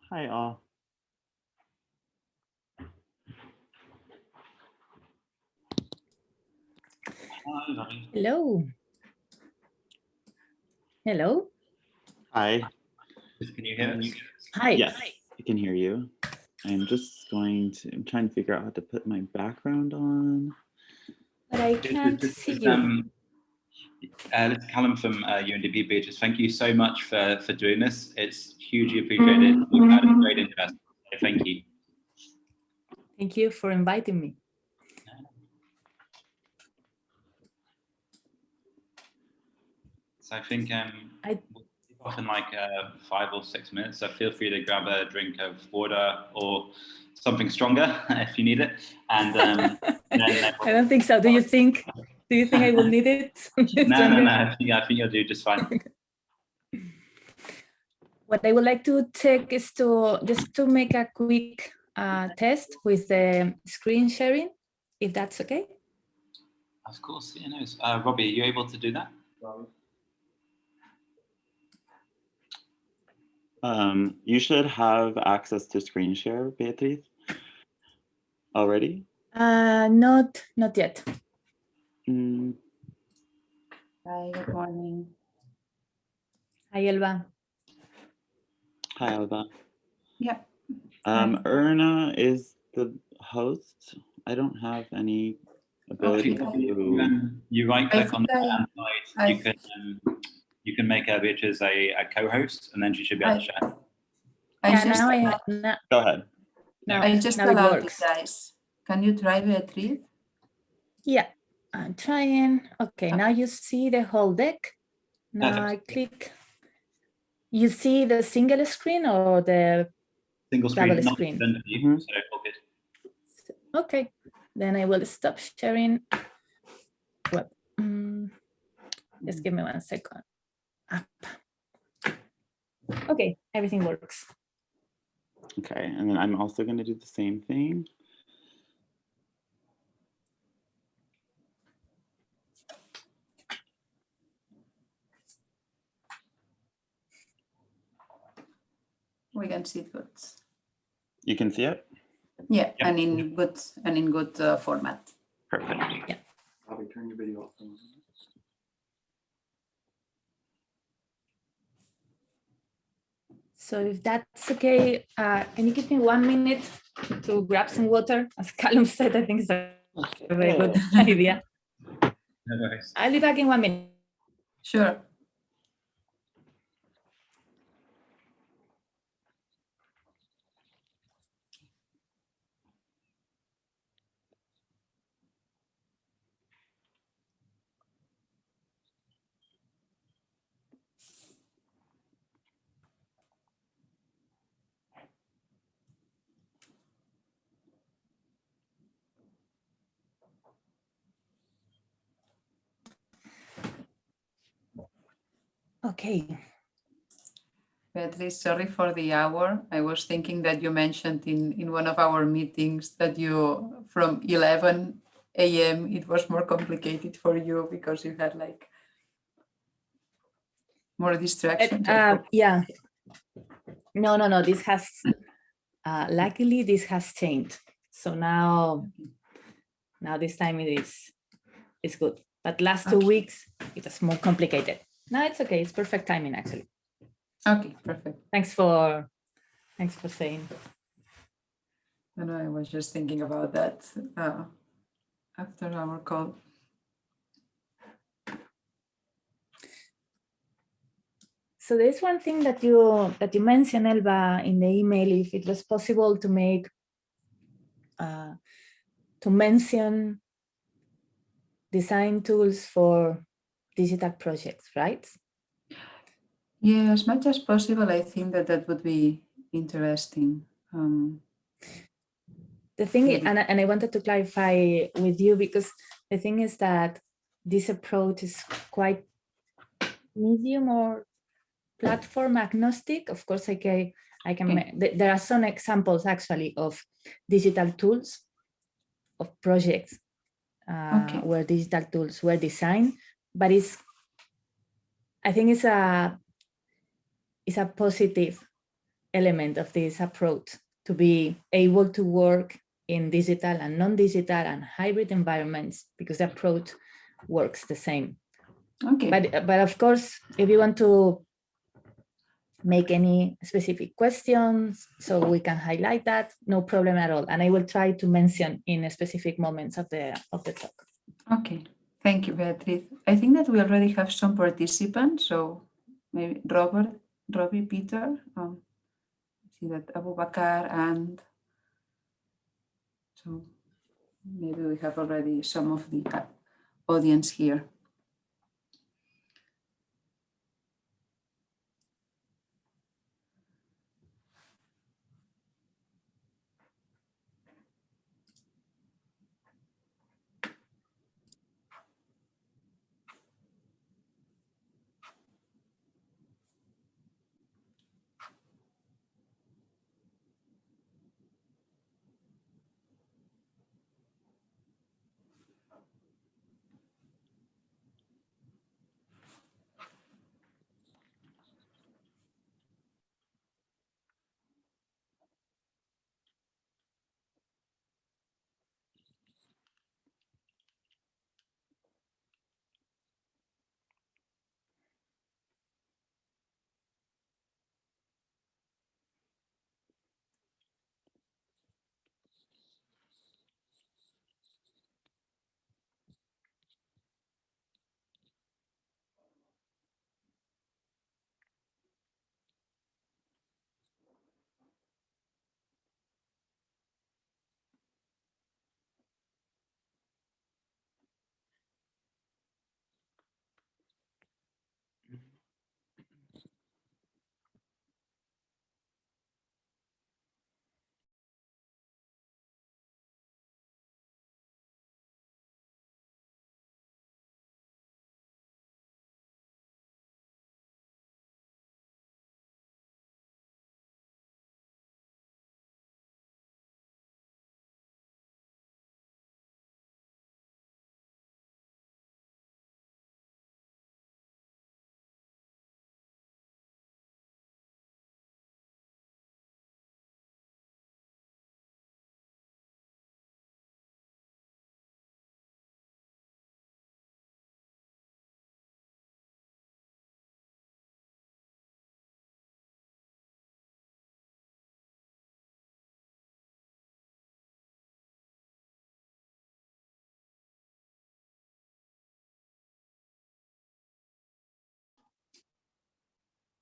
Hi all. Hello. Hello. Hi. Can you hear me? Hi. Yes, I can hear you. I'm trying to figure out how to put my background on. But I can't see you. This is Callum from UNDP Beatriz. Thank you so much for doing this. It's hugely appreciated. We've had a great interest. So thank you. Thank you for inviting me. So I think we'll kick off in like 5 or 6 minutes. So feel free to grab a drink of water or something stronger if you need it. And I don't think so. Do you think I will need it? No. I think you'll do just fine. What I would like to take is to make a quick test with the screen sharing, if that's okay. Of course, yeah, no. Robbie, are you able to do that? You should have access to screen share, Beatriz, already? Not yet. Hi, good morning. Hi, Elba. Hi, Alba. Yeah. Erna is the host. I don't have any ability to... You right click on the side, you can make Beatriz a co-host, and then she should be able to share. Go ahead. I just allowed it, guys. Can you try, Beatriz? Yeah, I'm trying. Okay, now you see the whole deck. Now I click. You see the single screen or the single screen? Double screen. Okay, then I will stop sharing. Well, just give me 1 second. Up. Okay, everything works. Okay, and then I'm also going to do the same thing. We can see it good. You can see it? Yeah, yep. and in good format. Perfect. Yeah. Probably turn your video off. So if that's okay, can you give me 1 minute to grab some water? As Callum said, I think it's a very good idea. No worries. I'll be back in 1 minute. Sure. Okay. Beatriz, sorry for the hour. I was thinking that you mentioned in one of our meetings that you, from 11 a.m., it was more complicated for you because you had like more distractions. Yeah. No. This has, luckily, this has changed. So now this time it's good. But last 2 weeks, it was more complicated. No, it's okay. It's perfect timing, actually. Okay, perfect. Thanks for saying. No, I was just thinking about that after our call. So there's one thing that you mentioned, Elba, in the email, if it was possible to make to mention design tools for digital projects, right? Yeah, as much as possible, I think that would be interesting. The thing is, and I wanted to clarify with you, because the thing is that this approach is quite medium or platform agnostic. Of course, I can. There are some examples actually of digital tools, of projects where digital tools were designed, but I think it's a positive element of this approach, to be able to work in digital and non-digital and hybrid environments, because the approach works the same. Okay. But of course, if you want to make any specific questions so we can highlight that, no problem at all. And I will try to mention in specific moments of the talk. Okay, thank you, Beatriz. I think that we already have some participants. So maybe Robbie, Peter, I see that Abu Bakar, and so maybe we have already some of the audience here.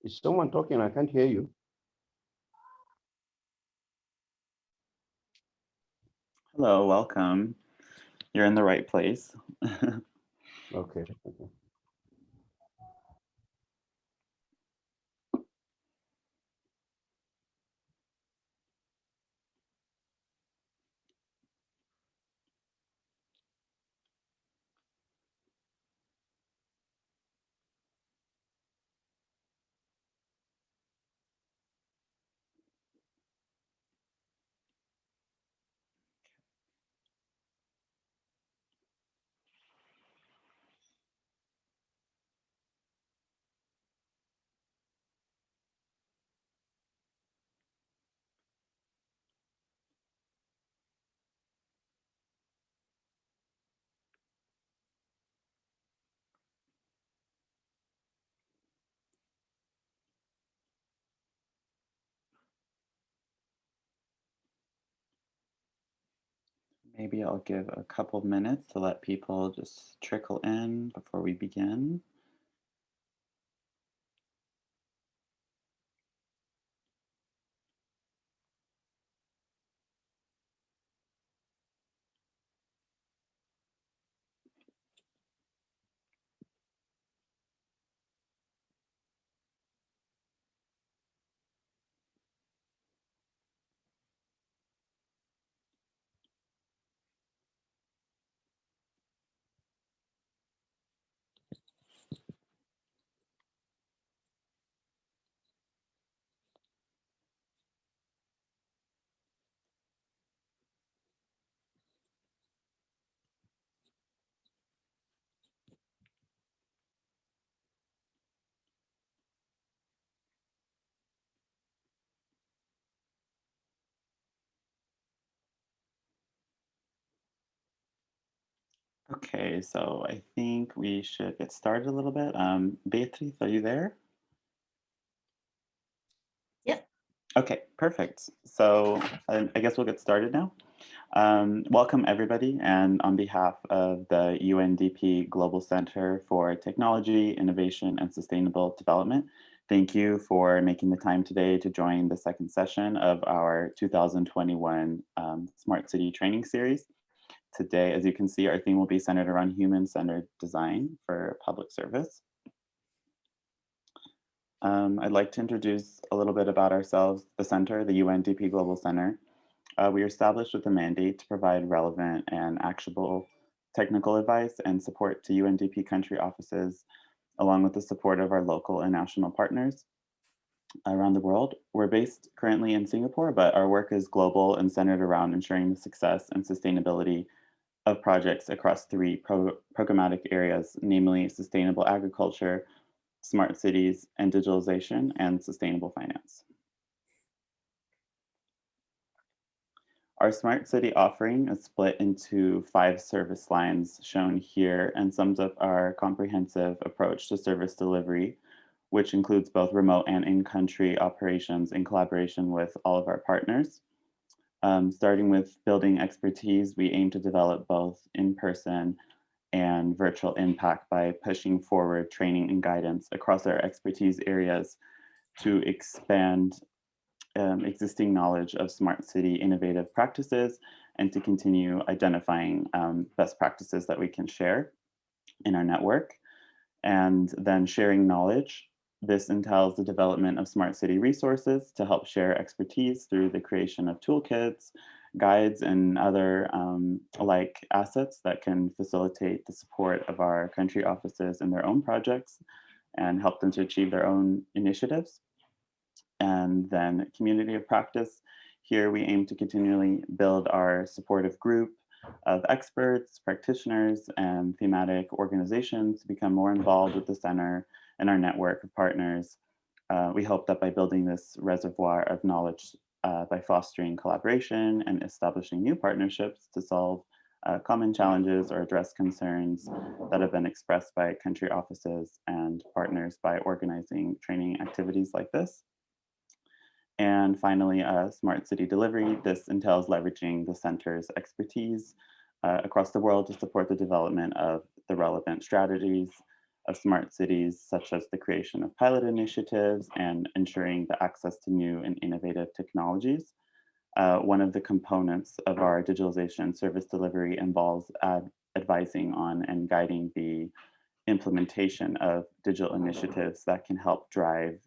Is someone talking? I can't hear you. Hello, welcome. You're in the right place. Okay. Maybe I'll give a couple minutes to let people just trickle in before we begin. Okay, so I think we should get started a little bit. Beatriz, are you there? Yeah. Okay, perfect. So I guess we'll get started now. Welcome everybody, and on behalf of the UNDP Global Center for Technology, Innovation, and Sustainable Development, thank you for making the time today to join the second session of our 2021 Smart City Training Series. Today, as you can see, our theme will be centered around human-centered design for public service. I'd like to introduce a little bit about ourselves, the center, the UNDP Global Center. We are established with a mandate to provide relevant and actionable technical advice and support to UNDP country offices, along with the support of our local and national partners around the world. We're based currently in Singapore, but our work is global and centered around ensuring the success and sustainability of projects across three programmatic areas, namely sustainable agriculture, smart cities, and digitalization, and sustainable finance. Our smart city offering is split into 5 service lines shown here and sums up our comprehensive approach to service delivery, which includes both remote and in-country operations in collaboration with all of our partners. Starting with building expertise, we aim to develop both in-person and virtual impact by pushing forward training and guidance across our expertise areas to expand existing knowledge of smart city innovative practices and to continue identifying best practices that we can share in our network. And then sharing knowledge. This entails the development of smart city resources to help share expertise through the creation of toolkits, guides, and other like assets that can facilitate the support of our country offices in their own projects and help them to achieve their own initiatives. And then community of practice. Here we aim to continually build our supportive group of experts, practitioners, and thematic organizations to become more involved with the center and our network of partners. We hope that by building this reservoir of knowledge, by fostering collaboration and establishing new partnerships to solve common challenges or address concerns that have been expressed by country offices and partners by organizing training activities like this. And finally, smart city delivery. This entails leveraging the center's expertise across the world to support the development of the relevant strategies of smart cities, such as the creation of pilot initiatives and ensuring the access to new and innovative technologies. One of the components of our digitalization service delivery involves advising on and guiding the implementation of digital initiatives that can help drive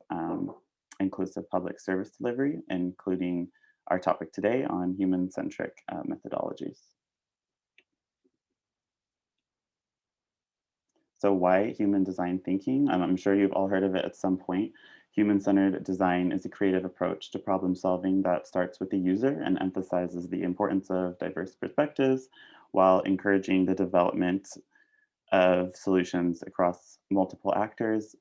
inclusive public service delivery, including our topic today on human-centric methodologies. So why human design thinking? I'm sure you've all heard of it at some point. Human-centered design is a creative approach to problem solving that starts with the user and emphasizes the importance of diverse perspectives while encouraging the development of solutions across multiple actors.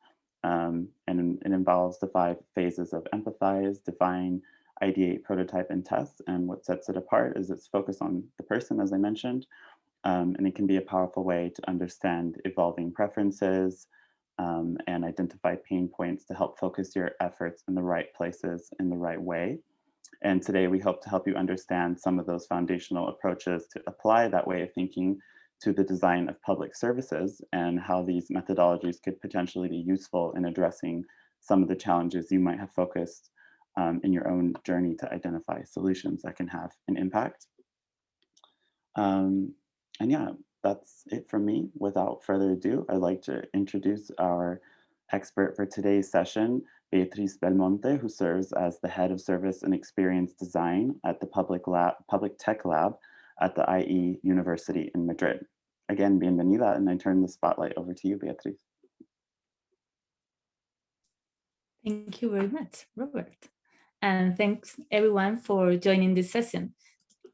And it involves the 5 phases of empathize, define, ideate, prototype, and test. And what sets it apart is its focus on the person, as I mentioned. And it can be a powerful way to understand evolving preferences and identify pain points to help focus your efforts in the right places in the right way. And today we hope to help you understand some of those foundational approaches to apply that way of thinking to the design of public services and how these methodologies could potentially be useful in addressing some of the challenges you might have focused in your own journey to identify solutions that can have an impact. And yeah, that's it from me. Without further ado, I'd like to introduce our expert for today's session, Beatriz Belmonte, who serves as the Head of Service and Experience Design at the PublicTech Lab at the IE University in Madrid. Again, bienvenida, and I turn the spotlight over to you, Beatriz. Thank you very much, Robert. And thanks everyone for joining this session.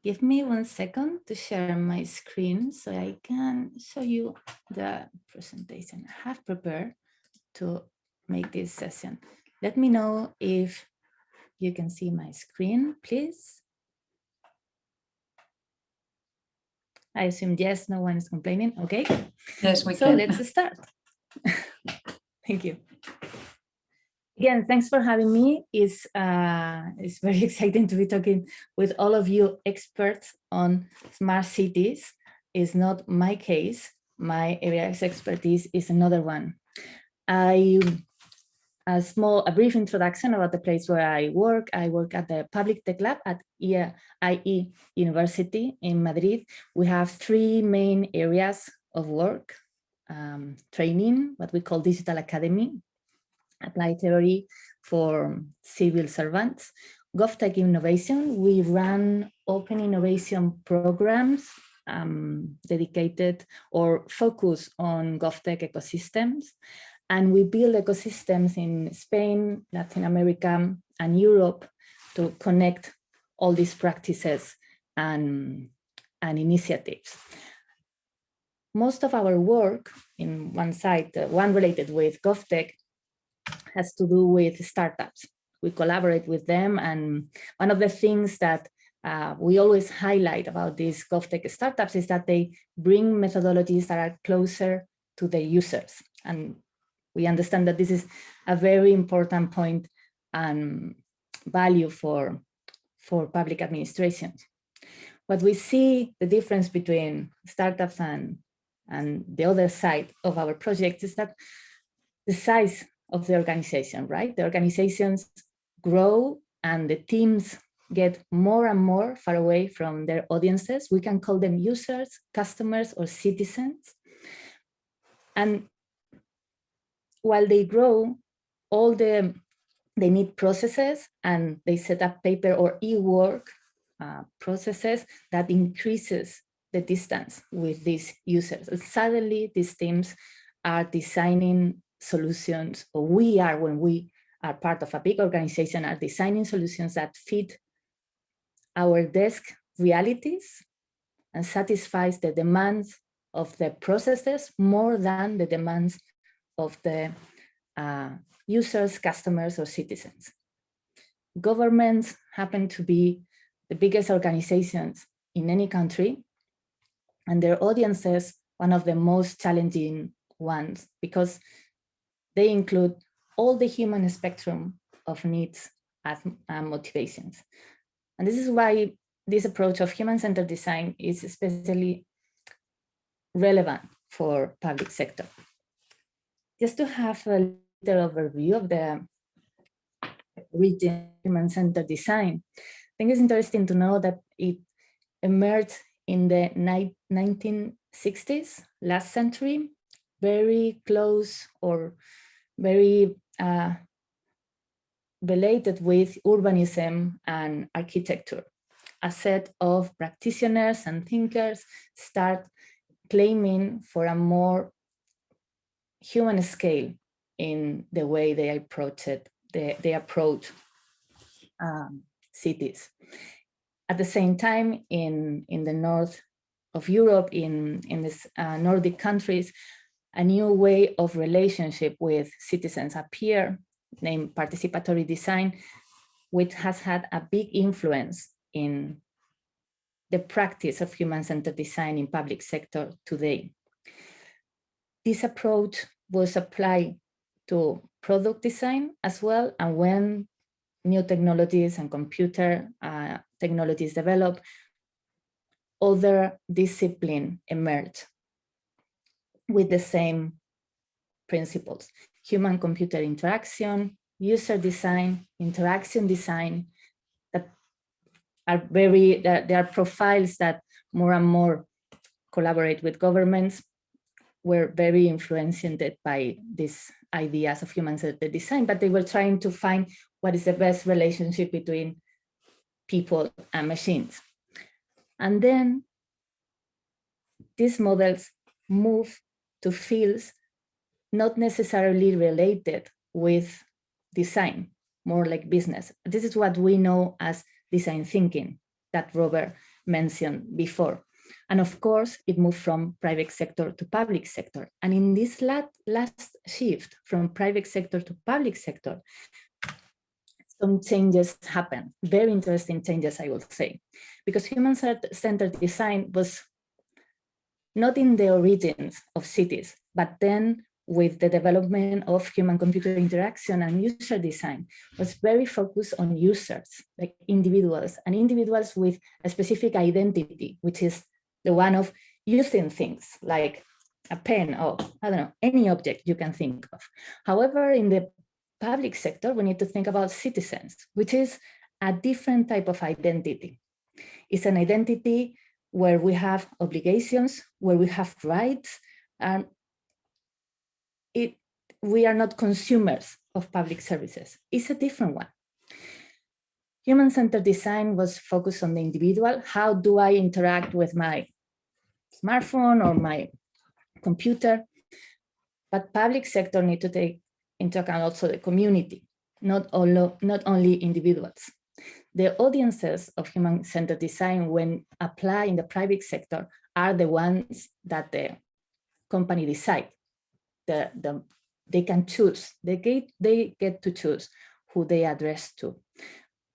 Give me 1 second to share my screen so I can show you the presentation I have prepared to make this session. Let me know if you can see my screen, please. I assume yes, no one is complaining. Okay. Yes, we so can. let's start. Thank you. Again, thanks for having me. It's very exciting to be talking with all of you experts on smart cities. It's not my case. My area of expertise is another one. A brief introduction about the place where I work. I work at the PublicTech Lab at IE University in Madrid. We have three main areas of work: training, what we call digital academy, applied theory for civil servants, GovTech innovation. We run open innovation programs dedicated or focus on GovTech ecosystems. And we build ecosystems in Spain, Latin America, and Europe to connect all these practices and initiatives. Most of our work in one side, one related with GovTech, has to do with startups. We collaborate with them, and one of the things that we always highlight about these GovTech startups is that they bring methodologies that are closer to the users. And we understand that this is a very important point and value for public administrations. What we see the difference between startups and the other side of our project is that the size of the organization, right? The organizations grow and the teams get more and more far away from their audiences. We can call them users, customers, or citizens. And while they grow, they need processes, and they set up paper or e-work processes that increases the distance with these users. And suddenly these teams are designing solutions, or we are, when we are part of a big organization, are designing solutions that fit our desk realities and satisfies the demands of the processes more than the demands of the users, customers, or citizens. Governments happen to be the biggest organizations in any country, and their audiences one of the most challenging ones, because they include all the human spectrum of needs and motivations. And this is why this approach of human-centered design is especially relevant for public sector. Just to have a little overview of the region human-centered design, I think it's interesting to know that it emerged in the 1960s, last century, very close or very related with urbanism and architecture. A set of practitioners and thinkers start claiming for a more human scale in the way they approach it. They approach cities. At the same time, in the north of Europe, in these Nordic countries, a new way of relationship with citizens appear, named participatory design, which has had a big influence in the practice of human-centered design in public sector today. This approach was applied to product design as well, and when new technologies and computer technologies develop, other disciplines emerge with the same principles: human-computer interaction, user design, interaction design, that are there are profiles that more and more collaborate with governments. Were very influenced by these ideas of human-centered design, but they were trying to find what is the best relationship between people and machines. And then these models move to fields not necessarily related with design, more like business. This is what we know as design thinking that Robert mentioned before. And of course, it moved from private sector to public sector. And in this last shift from private sector to public sector, some changes happen, very interesting changes, I will say, because human-centered design was not in the origins of cities, but then with the development of human-computer interaction and user design, was very focused on users, like individuals, and individuals with a specific identity, which is the one of using things like a pen or, I don't know, any object you can think of. However, in the public sector, we need to think about citizens, which is a different type of identity. It's an identity where we have obligations, where we have rights, and we are not consumers of public services. It's a different one. Human-centered design was focused on the individual. How do I interact with my smartphone or my computer? But public sector need to take into account also the community, not only individuals. The audiences of human-centered design, when applied in the private sector, are the ones that the company decide. They can choose, they get to choose who they address to.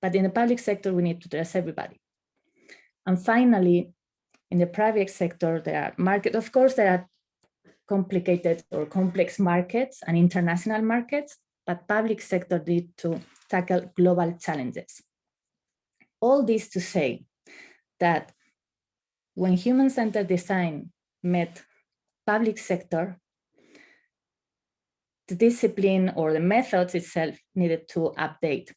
But in the public sector, we need to address everybody. And finally, in the private sector, there are markets. Of course, there are complicated or complex markets and international markets, but public sector need to tackle global challenges. All this to say that when human-centered design met public sector, the discipline or the methods itself needed to update.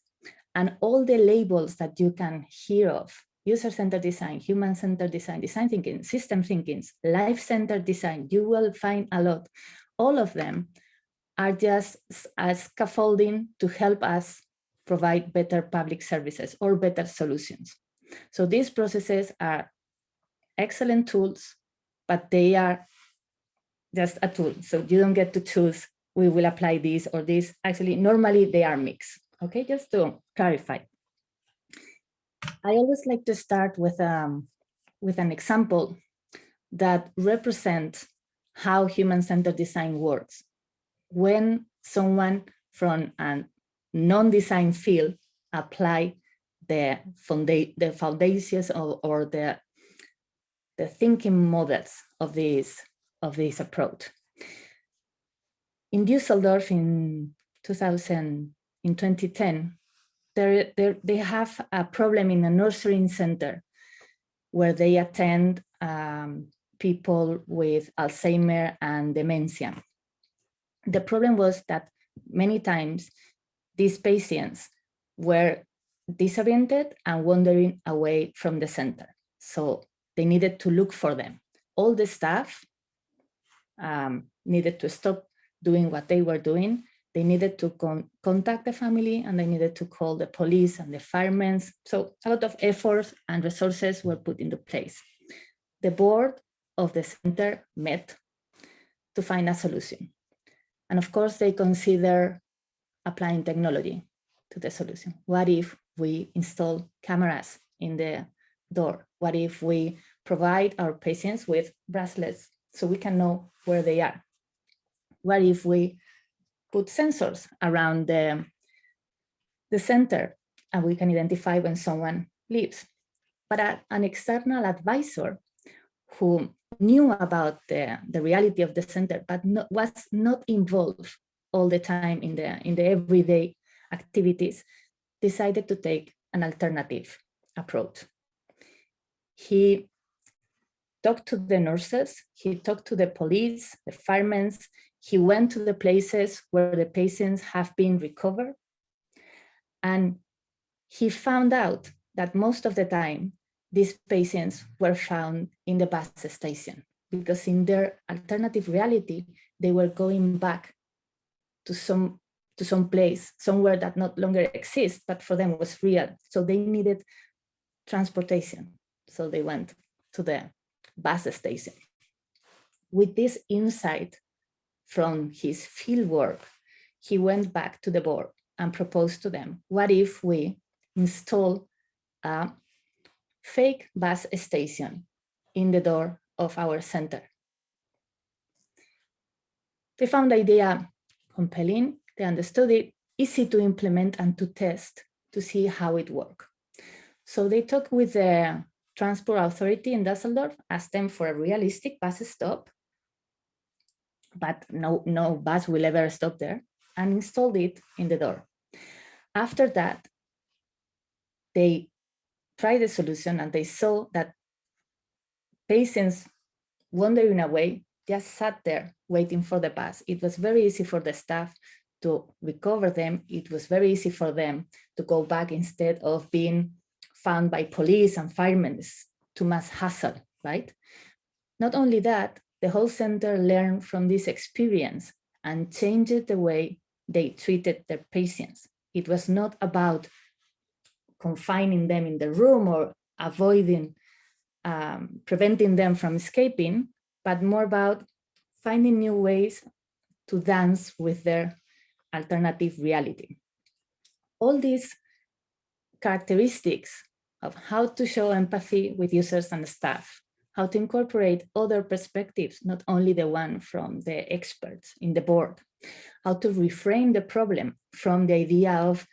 And all the labels that you can hear of, user-centered design, human-centered design, design thinking, system thinking, life-centered design, you will find a lot. All of them are just a scaffolding to help us provide better public services or better solutions. So these processes are excellent tools, but they are just a tool. So you don't get to choose, we will apply this or this. Actually, normally they are mixed. Okay, just to clarify. I always like to start with an example that represents how human-centered design works. When someone from a non-design field apply the foundations or the thinking models of this approach. In Düsseldorf in 2010, they have a problem in a nurturing center where they attend people with Alzheimer and dementia. The problem was that many times these patients were disoriented and wandering away from the center. So they needed to look for them. All the staff needed to stop doing what they were doing. They needed to contact the family, and they needed to call the police and the firemen. So a lot of efforts and resources were put into place. The board of the center met to find a solution. And of course, they consider applying technology to the solution. What if we install cameras in the door? What if we provide our patients with bracelets so we can know where they are? What if we put sensors around the center and we can identify when someone leaves? But an external advisor who knew about the reality of the center, but was not involved all the time in the everyday activities, decided to take an alternative approach. He talked to the nurses, he talked to the police, the firemen, he went to the places where the patients have been recovered, and he found out that most of the time, these patients were found in the bus station, because in their alternative reality, they were going back to some place, somewhere that no longer exists, but for them was real. So they needed transportation. So they went to the bus station. With this insight from his field work, he went back to the board and proposed to them, what if we install a fake bus station in the door of our center? They found the idea compelling, they understood it, easy to implement and to test to see how it worked. So they talked with the Transport Authority in Düsseldorf asked them for a realistic bus stop, but no bus will ever stop there, and installed it in the door. After that, they tried the solution and they saw that patients wandering away just sat there waiting for the bus. It was very easy for the staff to recover them. It was very easy for them to go back instead of being found by police and firemen. It's too much hassle, right? Not only that, the whole center learned from this experience and changed the way they treated their patients. It was not about confining them in the room or avoiding, preventing them from escaping, but more about finding new ways to dance with their alternative reality. All these characteristics of how to show empathy with users and staff, how to incorporate other perspectives, not only the one from the experts in the board, how to reframe the problem from the idea of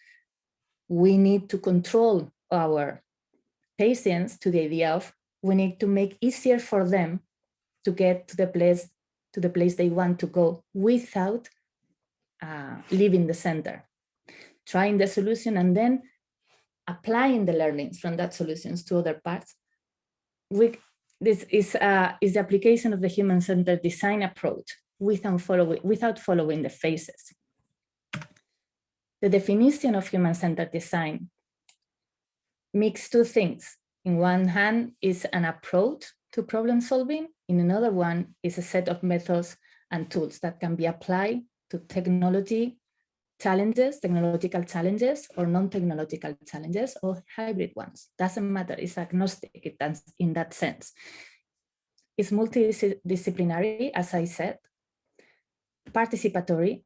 we need to control our patients to the idea of we need to make easier for them to get to the place they want to go without leaving the center, trying the solution and then applying the learnings from that solutions to other parts. This is the application of the human-centered design approach without following the phases. The definition of human-centered design mixes two things. In one hand is an approach to problem solving. In another one is a set of methods and tools that can be applied to technological challenges or non-technological challenges or hybrid ones. Doesn't matter, it's agnostic in that sense. It's multidisciplinary, as I said, participatory.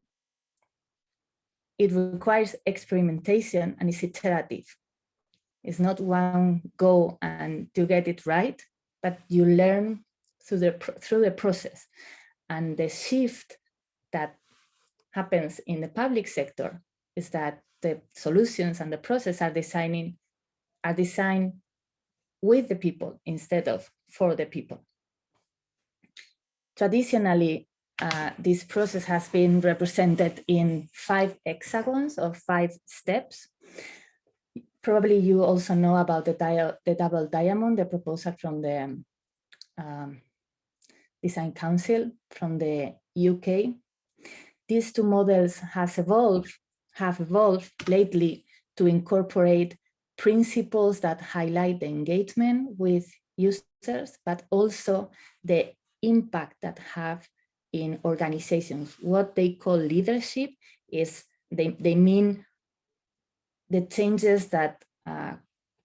It requires experimentation and is iterative. It's not one go and to get it right, but you learn through the process. And the shift that happens in the public sector is that the solutions and the process are designed with the people instead of for the people. Traditionally, this process has been represented in 5 hexagons or 5 steps. Probably you also know about the double diamond, the proposal from the Design Council from the UK. These 2 models have evolved lately to incorporate principles that highlight the engagement with users, but also the impact that have in organizations. What they call leadership is they mean the changes that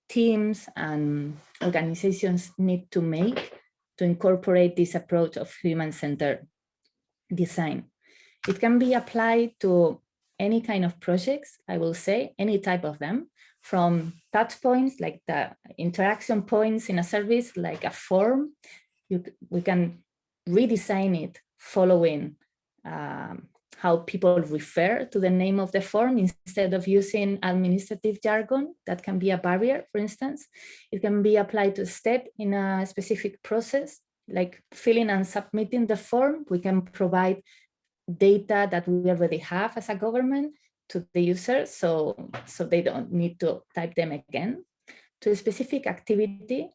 teams and organizations need to make to incorporate this approach of human-centered design. It can be applied to any kind of projects, I will say, any type of them, from touch points, like the interaction points in a service, like a form. We can redesign it following how people refer to the name of the form instead of using administrative jargon. That can be a barrier, for instance. It can be applied to a step in a specific process, like filling and submitting the form. We can provide data that we already have as a government to the users, so they don't need to type them again. To a specific activity,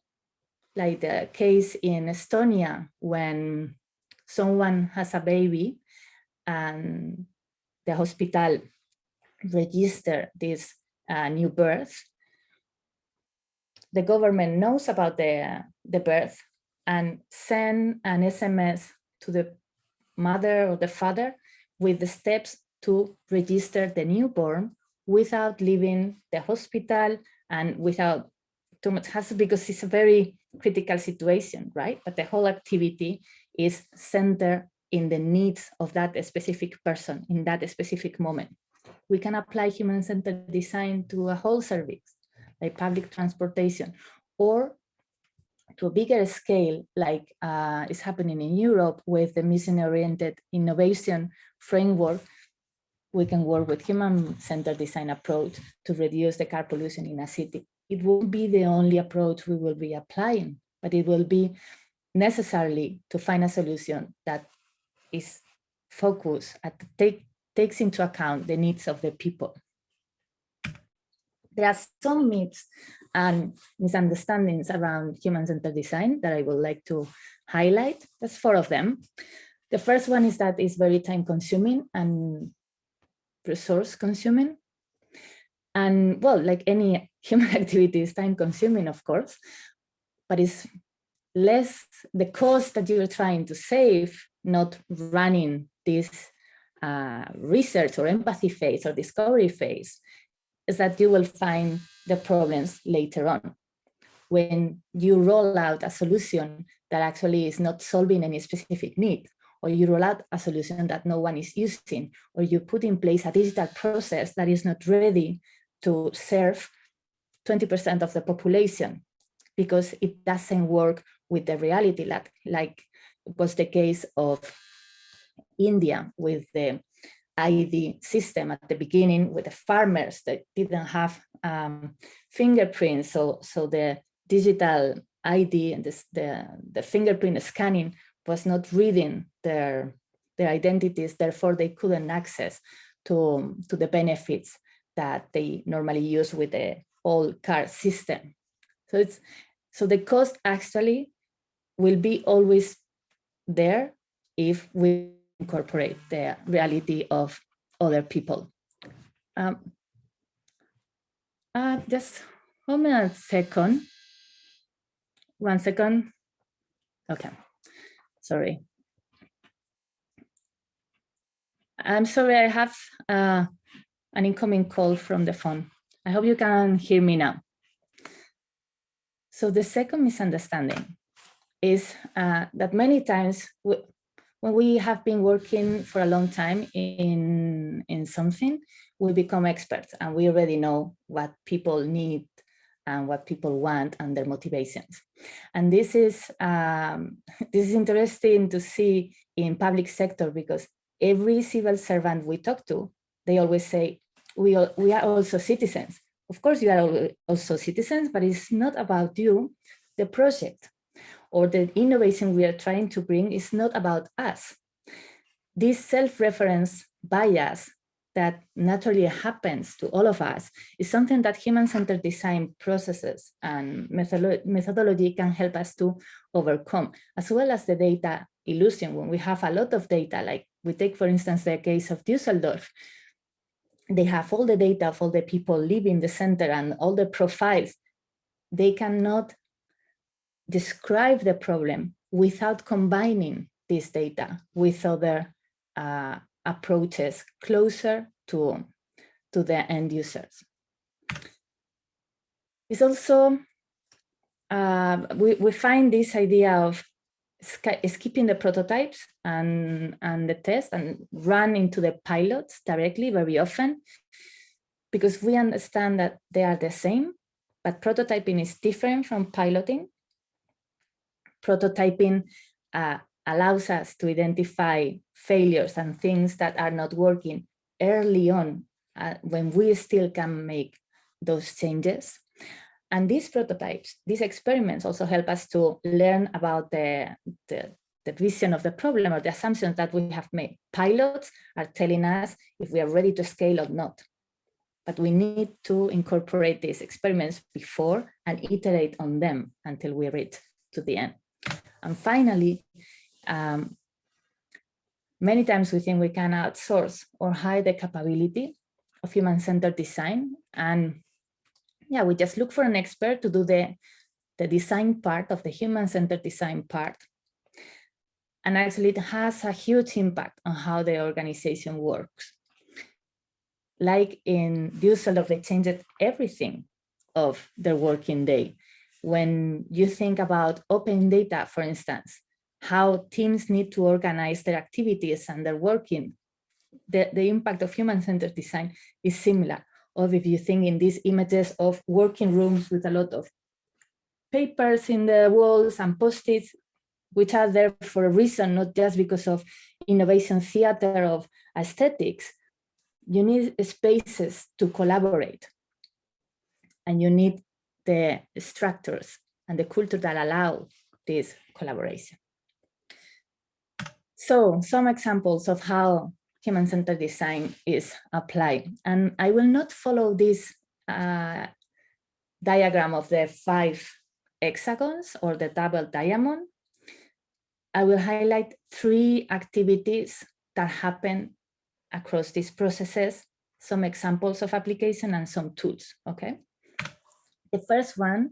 like the case in Estonia, when someone has a baby and the hospital register this new birth, the government knows about the birth and send an SMS to the mother or the father with the steps to register the newborn without leaving the hospital and without too much hassle, because it's a very critical situation, right? But the whole activity is centered in the needs of that specific person in that specific moment. We can apply human-centered design to a whole service, like public transportation, or to a bigger scale, like is happening in Europe with the mission-oriented innovation framework. We can work with human-centered design approach to reduce the car pollution in a city. it won't be the only approach we will be applying, but it will be necessarily to find a solution that is focused at takes into account the needs of the people. There are some myths and misunderstandings around human-centered design that I would like to highlight. There's 4 of them. The first one is that it's very time-consuming and resource-consuming. And well, like any human activity is time-consuming, of course, but it's less the cost that you're trying to save, not running this research or empathy phase or discovery phase, is that you will find the problems later on. When you roll out a solution that actually is not solving any specific need, or you roll out a solution that no one is using, or you put in place a digital process that is not ready to serve 20% of the population because it doesn't work with the reality, like was the case of India with the ID system at the beginning with the farmers that didn't have fingerprints. So the digital ID and the fingerprint scanning was not reading their identities, therefore they couldn't access to the benefits that they normally use with the old card system. So the cost actually will be always there if we incorporate the reality of other people. Just 1 second. 1 second. Okay, sorry. I'm sorry, I have an incoming call from the phone. I hope you can hear me now. So the second misunderstanding is that many times when we have been working for a long time in something, we become experts and we already know what people need and what people want and their motivations. And this is interesting to see in public sector because every civil servant we talk to, they always say, we are also citizens. Of course, you are also citizens, but it's not about you. The project or the innovation we are trying to bring is not about us. This self-reference bias that naturally happens to all of us is something that human-centered design processes and methodology can help us to overcome, as well as the data illusion. When we have a lot of data, like we take, for instance, the case of Düsseldorf, they have all the data of all the people living in the center and all the profiles. They cannot describe the problem without combining this data with other approaches closer to the end users. It's also, we find this idea of skipping the prototypes and the test and run into the pilots directly very often, because we understand that they are the same, but prototyping is different from piloting. Prototyping allows us to identify failures and things that are not working early on when we still can make those changes. And these prototypes, these experiments also help us to learn about the vision of the problem or the assumptions that we have made. Pilots are telling us if we are ready to scale or not. But we need to incorporate these experiments before and iterate on them until we reach to the end. And finally, many times we think we can outsource or hide the capability of human-centered design. And yeah, we just look for an expert to do the design part of the human-centered design part. And actually it has a huge impact on how the organization works. Like in Düsseldorf, they changed everything of their working day. When you think about open data, for instance, how teams need to organize their activities and their working, the impact of human-centered design is similar. Or if you think in these images of working rooms with a lot of papers in the walls and post-its, which are there for a reason, not just because of innovation theater of aesthetics, you need spaces to collaborate. And you need the structures and the culture that allow this collaboration. So some examples of how human-centered design is applied. And I will not follow this diagram of the 5 hexagons or the double diamond. I will highlight 3 activities that happen across these processes, some examples of application and some tools, okay? The first one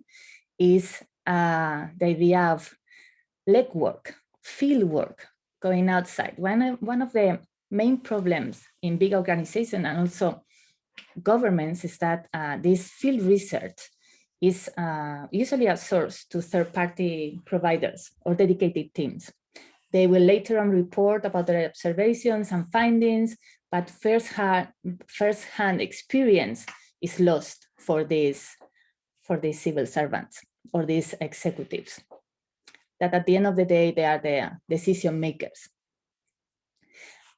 is the idea of legwork, field work, going outside. One of the main problems in big organizations and also governments is that this field research is usually outsourced to third-party providers or dedicated teams. They will later on report about their observations and findings, but first-hand experience is lost for these civil servants or these executives, that at the end of the day, they are the decision makers.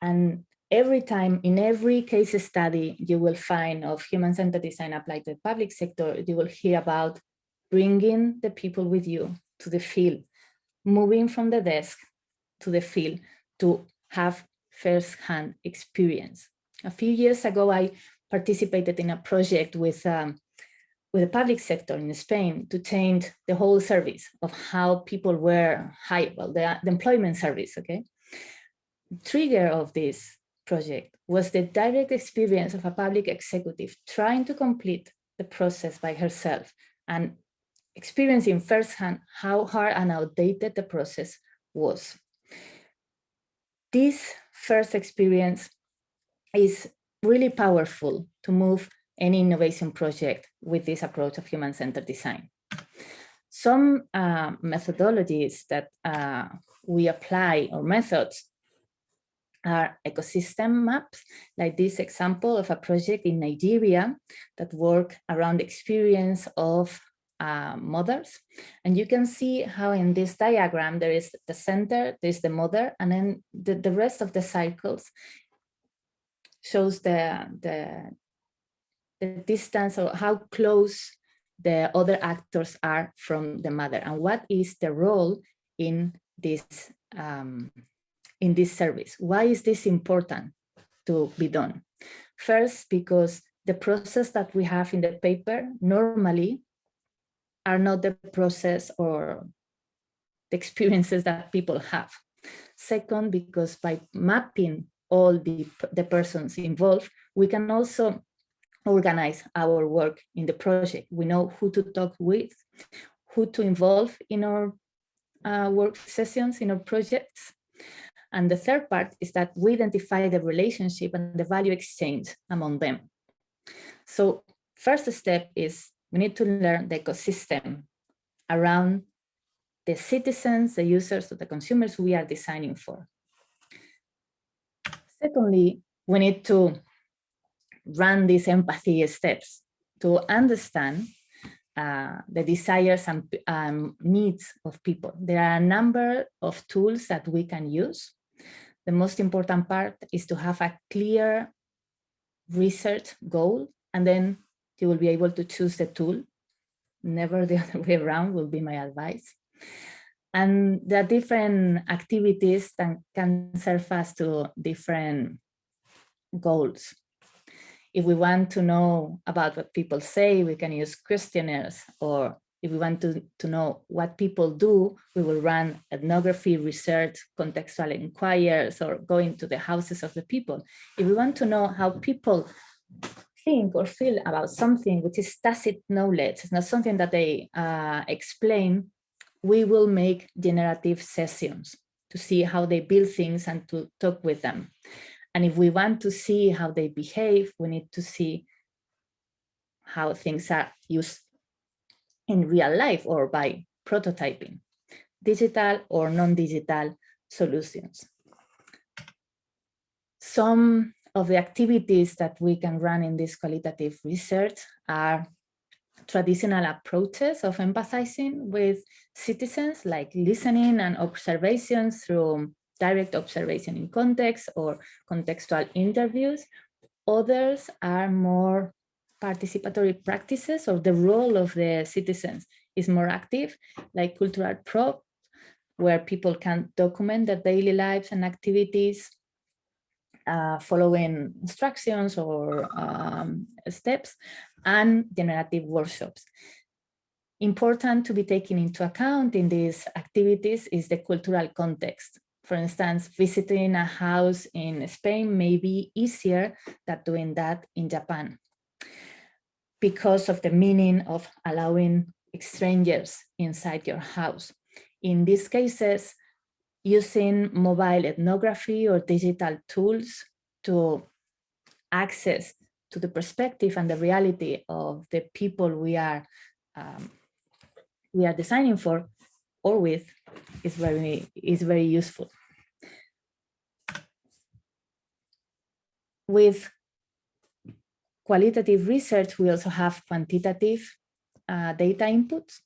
And every time, in every case study you will find of human-centered design applied to the public sector, you will hear about bringing the people with you to the field, moving from the desk to the field to have first-hand experience. A few years ago, I participated in a project with the public sector in Spain to change the whole service of how people were hired, well, the employment service, okay? The trigger of this project was the direct experience of a public executive trying to complete the process by herself and experiencing firsthand how hard and outdated the process was. This first experience is really powerful to move any innovation project with this approach of human-centered design. Some methodologies that we apply, or methods, are ecosystem maps, like this example of a project in Nigeria that work around the experience of mothers. And you can see how in this diagram, there is the center, there's the mother, and then the rest of the cycles shows the distance or how close the other actors are from the mother and what is the role in this service. Why is this important to be done? First, because the process that we have in the paper normally are not the process or the experiences that people have. Second, because by mapping all the persons involved, we can also organize our work in the project. We know who to talk with, who to involve in our work sessions, in our projects. And the third part is that we identify the relationship and the value exchange among them. So first step is we need to learn the ecosystem around the citizens, the users, or the consumers we are designing for. Secondly, we need to run these empathy steps to understand the desires and needs of people. There are a number of tools that we can use. The most important part is to have a clear research goal, and then you will be able to choose the tool. Never the other way around will be my advice. And there are different activities that can serve us to different goals. If we want to know about what people say, we can use questionnaires, or if we want to know what people do, we will run ethnography research, contextual inquiries, or go into the houses of the people. If we want to know how people think or feel about something, which is tacit knowledge, it's not something that they explain, we will make generative sessions to see how they build things and to talk with them. And if we want to see how they behave, we need to see how things are used in real life or by prototyping, digital or non-digital solutions. Some of the activities that we can run in this qualitative research are traditional approaches of empathizing with citizens, like listening and observations through direct observation in context or contextual interviews. Others are more participatory practices or the role of the citizens is more active, like cultural probe, where people can document their daily lives and activities following instructions or steps, and generative workshops. Important to be taken into account in these activities is the cultural context. For instance, visiting a house in Spain may be easier than doing that in Japan because of the meaning of allowing strangers inside your house. In these cases, using mobile ethnography or digital tools to access to the perspective and the reality of the people we are designing for or with is very useful. With qualitative research, we also have quantitative data inputs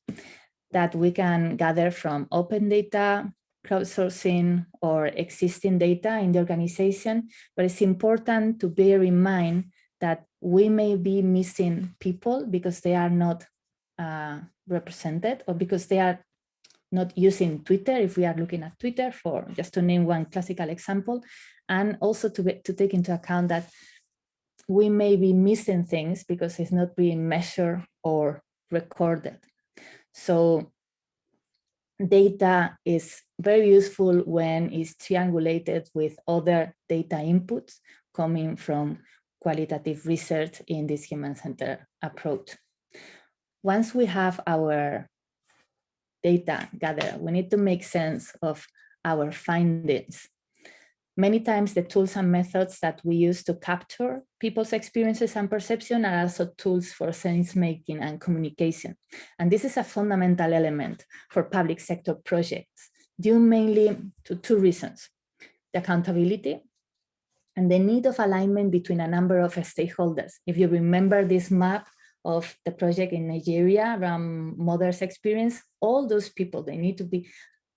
that we can gather from open data, crowdsourcing, or existing data in the organization. But it's important to bear in mind that we may be missing people because they are not represented, or because they are not using Twitter, if we are looking at Twitter, for just to name one classical example, and also to take into account that we may be missing things because it's not being measured or recorded. So data is very useful when it's triangulated with other data inputs coming from qualitative research in this human-centered approach. Once we have our data gathered, we need to make sense of our findings. Many times the tools and methods that we use to capture people's experiences and perception are also tools for sense-making and communication. And this is a fundamental element for public sector projects, due mainly to two reasons: the accountability and the need of alignment between a number of stakeholders. If you remember this map of the project in Nigeria around mother's experience, all those people, they need to be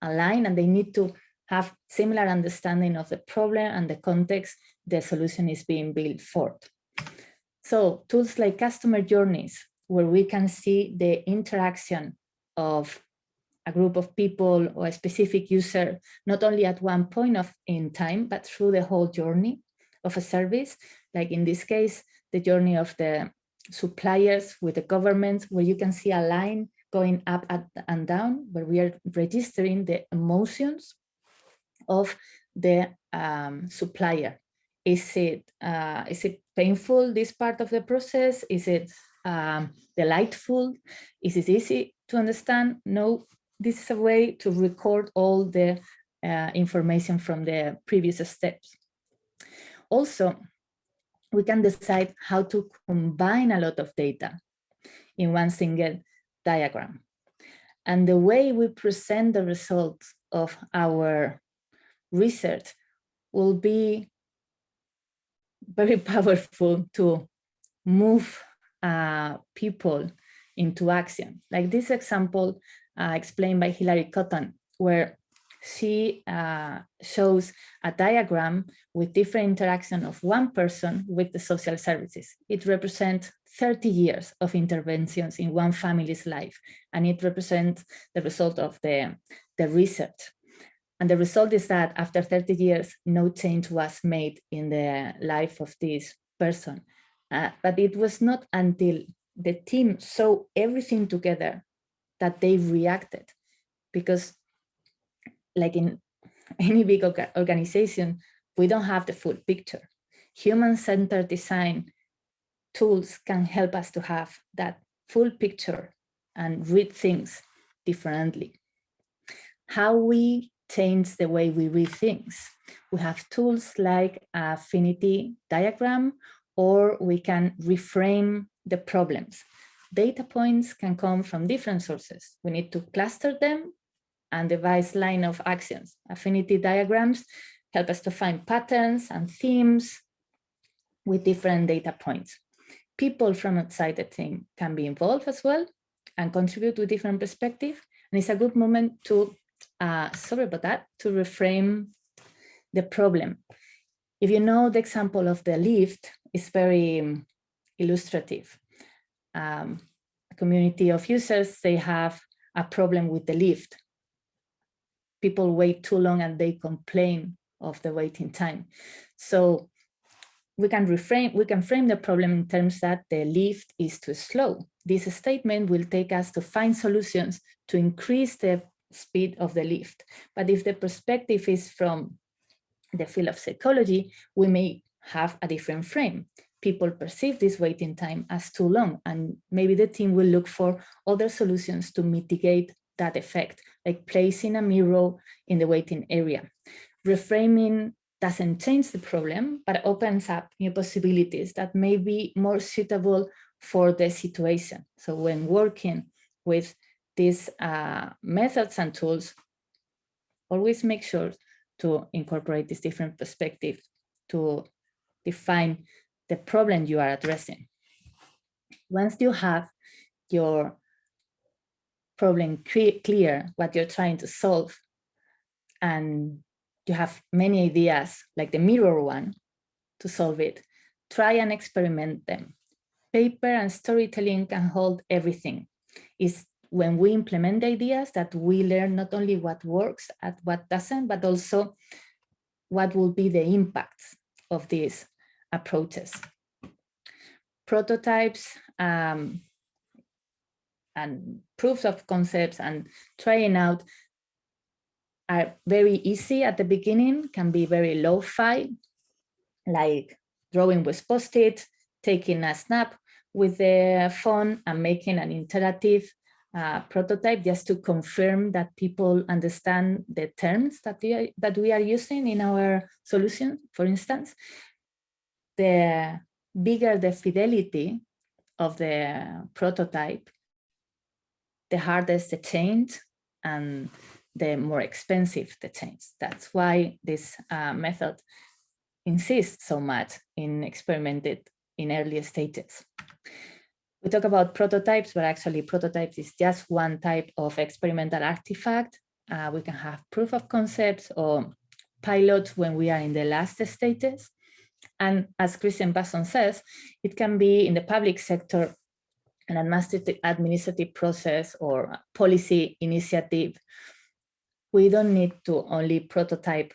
aligned and they need to have similar understanding of the problem and the context the solution is being built for. So tools like customer journeys, where we can see the interaction of a group of people or a specific user, not only at one point in time, but through the whole journey of a service. Like in this case, the journey of the suppliers with the government, where you can see a line going up and down, where we are registering the emotions of the supplier. Is it painful, this part of the process? Is it delightful? Is it easy to understand? No, this is a way to record all the information from the previous steps. Also, we can decide how to combine a lot of data in one single diagram. And the way we present the results of our research will be very powerful to move people into action. Like this example explained by Hilary Cotton, where she shows a diagram with different interaction of one person with the social services. It represents 30 years of interventions in one family's life, and it represents the result of the research. And the result is that after 30 years, no change was made in the life of this person. But it was not until the team saw everything together that they reacted. Because like in any big organization, we don't have the full picture. Human-centered design tools can help us to have that full picture and read things differently. How we change the way we read things. We have tools like affinity diagram, or we can reframe the problems. Data points can come from different sources. We need to cluster them and devise line of actions. Affinity diagrams help us to find patterns and themes with different data points. People from outside the team can be involved as well and contribute to a different perspective. And it's a good moment to to reframe the problem. If you know the example of the lift, it's very illustrative. community of users, they have a problem with the lift. People wait too long and they complain of the waiting time. So we can frame the problem in terms that the lift is too slow. This statement will take us to find solutions to increase the speed of the lift. But if the perspective is from the field of psychology, we may have a different frame. People perceive this waiting time as too long, and maybe the team will look for other solutions to mitigate that effect, like placing a mirror in the waiting area. Reframing doesn't change the problem, but opens up new possibilities that may be more suitable for the situation. So when working with these methods and tools, always make sure to incorporate this different perspective to define the problem you are addressing. Once you have your problem clear, what you're trying to solve, and you have many ideas, like the mirror one, to solve it, try and experiment them. Paper and storytelling can hold everything. It's when we implement the ideas that we learn not only what works and what doesn't, but also what will be the impacts of these approaches. Prototypes and proofs of concepts and trying out are very easy at the beginning, can be very lo-fi, like drawing with Post-it, taking a snap with the phone and making an interactive prototype just to confirm that people understand the terms that we are using in our solution, for instance. The bigger the fidelity of the prototype, the harder the change and the more expensive the change. That's why this method insists so much in experimented in early stages. We talk about prototypes, but actually prototypes is just one type of experimental artifact. We can have proof of concepts or pilots when we are in the last stages. And as Christian Basson says, it can be in the public sector, an administrative process or policy initiative. We don't need to only prototype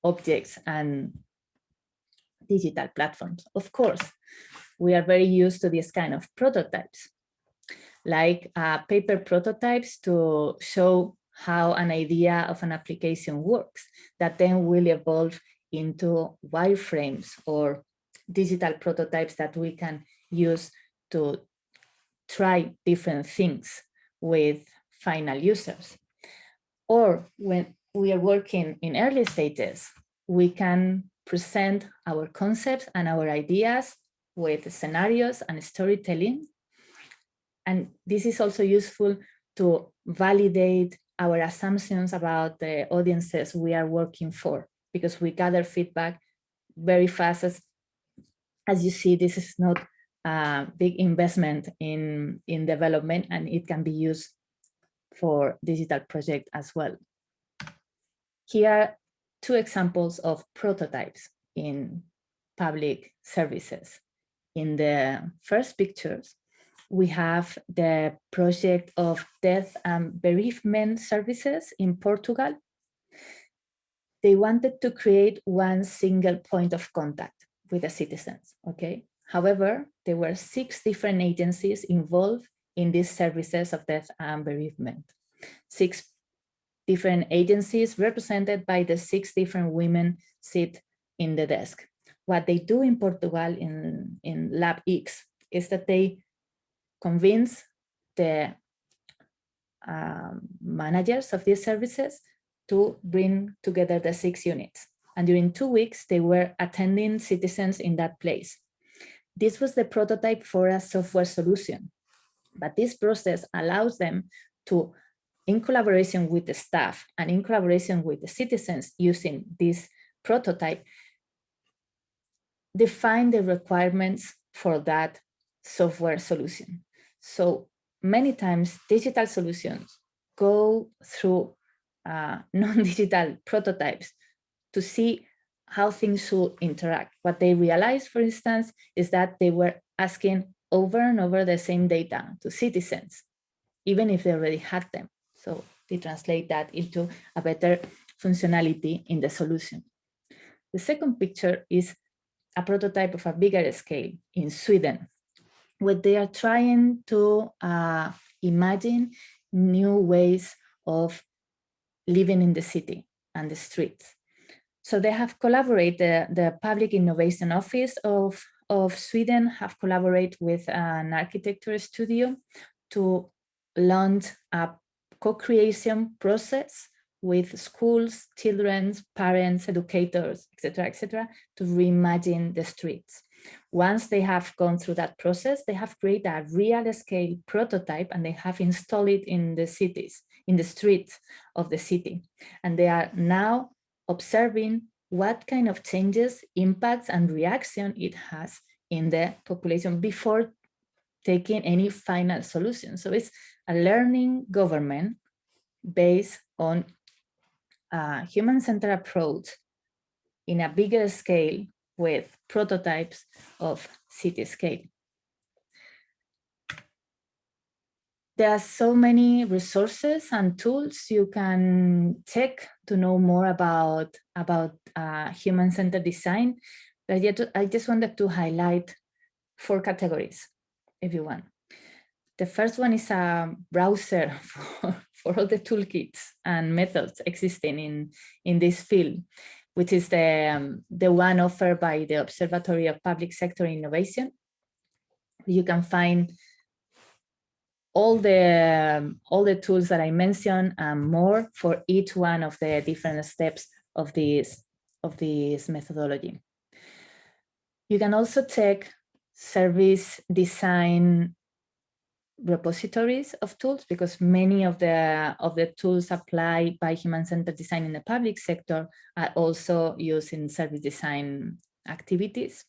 objects and digital platforms. Of course, we are very used to this kind of prototypes, like paper prototypes to show how an idea of an application works, that then will evolve into wireframes or digital prototypes that we can use to try different things with final users. Or when we are working in early stages, we can present our concepts and our ideas with scenarios and storytelling. And this is also useful to validate our assumptions about the audiences we are working for, because we gather feedback very fast. As you see, this is not a big investment in development, and it can be used for digital project as well. Here are two examples of prototypes in public services. In the first pictures, we have the project of death and bereavement services in Portugal. They wanted to create one single point of contact with the citizens, okay? However, there were 6 different agencies involved in these services of death and bereavement. 6 different agencies represented by the 6 different women sit in the desk. What they do in Portugal in Lab X is that they convince the managers of these services to bring together the 6 units. And during 2 weeks, they were attending citizens in that place. This was the prototype for a software solution. But this process allows them to, in collaboration with the staff and in collaboration with the citizens using this prototype, define the requirements for that software solution. So many times digital solutions go through non-digital prototypes to see how things should interact. What they realized, for instance, is that they were asking over and over the same data to citizens, even if they already had them. So they translate that into a better functionality in the solution. The second picture is a prototype of a bigger scale in Sweden, where they are trying to imagine new ways of living in the city and the streets. So they have collaborated, the Public Innovation Office of Sweden have collaborated with an architecture studio to launch a co-creation process with schools, children, parents, educators, etc., to reimagine the streets. Once they have gone through that process, they have created a real scale prototype and they have installed it in the cities, in the streets of the city. And they are now observing what kind of changes, impacts, and reaction it has in the population before taking any final solution. So it's a learning government based on a human-centered approach in a bigger scale with prototypes of city scale. There are so many resources and tools you can check to know more about human-centered design. But yet I just wanted to highlight 4 categories, if you want. The first one is a browser for all the toolkits and methods existing in this field, which is the one offered by the Observatory of Public Sector Innovation. You can find all the tools that I mentioned and more for each one of the different steps of this methodology. You can also check service design repositories of tools, because many of the tools applied by human-centered design in the public sector are also used in service design activities.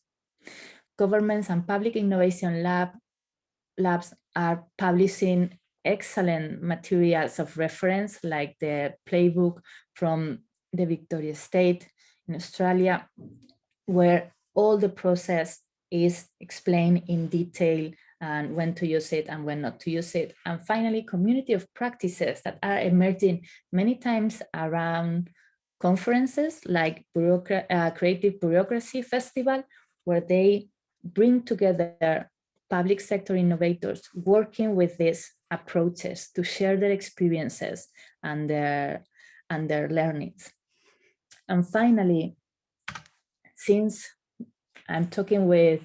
Governments and public innovation labs are publishing excellent materials of reference, like the playbook from the Victoria State in Australia, where all the process is explained in detail and when to use it and when not to use it. And finally, community of practices that are emerging many times around conferences like Creative Bureaucracy Festival, where they bring together public sector innovators working with these approaches to share their experiences and their learnings. And finally, since I'm talking with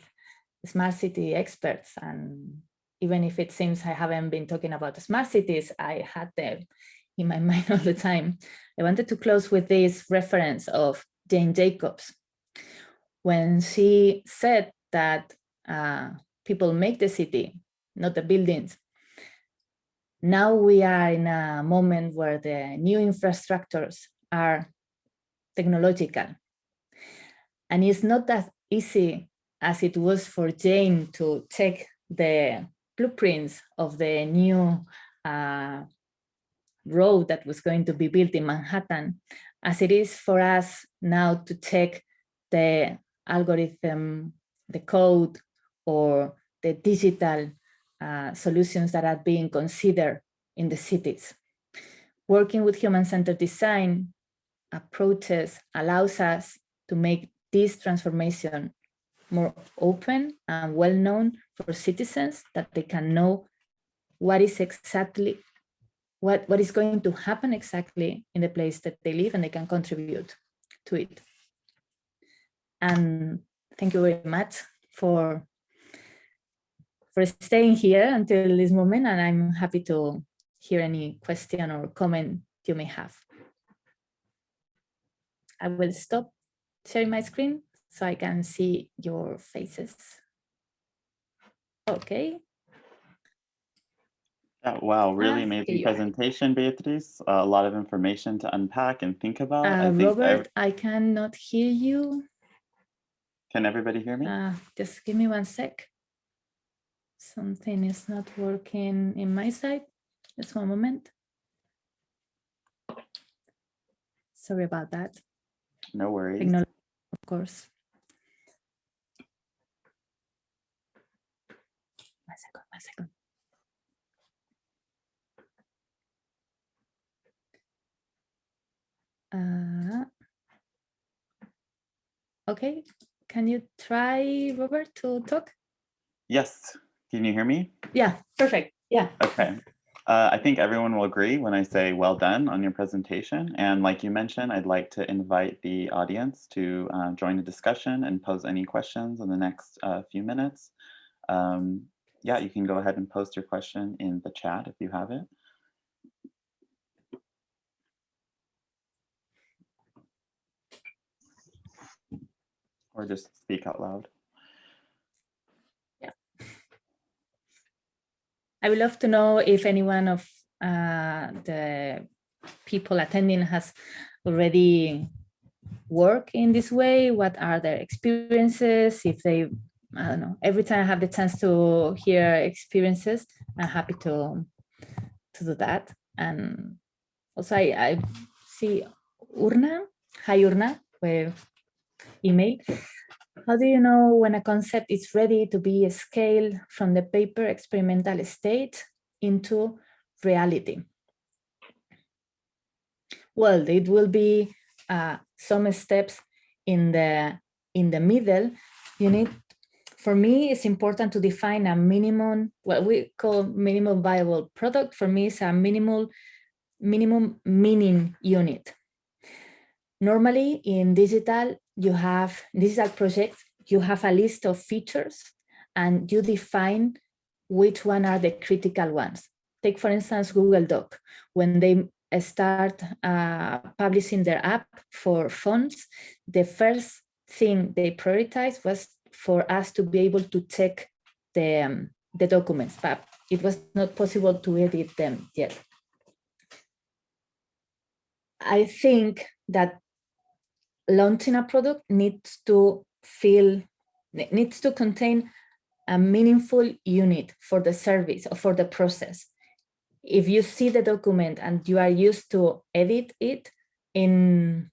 smart city experts, and even if it seems I haven't been talking about smart cities, I had them in my mind all the time. I wanted to close with this reference of Jane Jacobs, when she said that people make the city, not the buildings. Now we are in a moment where the new infrastructures are technological. And it's not that easy as it was for Jane to check the blueprints of the new road that was going to be built in Manhattan, as it is for us now to check the algorithm, the code, or the digital solutions that are being considered in the cities. Working with human-centered design approaches allows us to make this transformation more open and well-known for citizens, that they can know what is exactly, what is going to happen exactly in the place that they live, and they can contribute to it. And thank you very much for staying here until this moment, and I'm happy to hear any question or comment you may have. I will stop sharing my screen so I can see your faces. Okay. Wow, really amazing presentation, Beatriz. A lot of information to unpack and think about. Robert, I cannot hear you. Can everybody hear me? Just give me 1 sec. Something is not working in my side. Just 1 moment. Sorry about that. No worries. Technology, of course. A second. Okay, can you try, Robert, to talk? Yes, can you hear me? Yeah, perfect, yeah. Okay. I think everyone will agree when I say well done on your presentation. And like you mentioned, I'd like to invite the audience to join the discussion and pose any questions in the next few minutes. Yeah, you can go ahead and post your question in the chat if you have it. Or just speak out loud. Yeah. I would love to know if anyone of the people attending has already worked in this way. What are their experiences? If they, I don't know, every time I have the chance to hear experiences, I'm happy to do that. And also I see Urna. Hi, Urna, with email. How do you know when a concept is ready to be scaled from the paper experimental state into reality? Well, it will be some steps in the middle. You need, for me, it's important to define a minimum, what we call minimum viable product. For me, it's a minimum meaning unit. Normally in digital projects, you have a list of features and you define which one are the critical ones. Take, for instance, Google Doc. When they start publishing their app for phones, the first thing they prioritized was for us to be able to check the documents, but it was not possible to edit them yet. I think that launching a product needs to contain a meaningful unit for the service or for the process. If you see the document and you are used to edit it in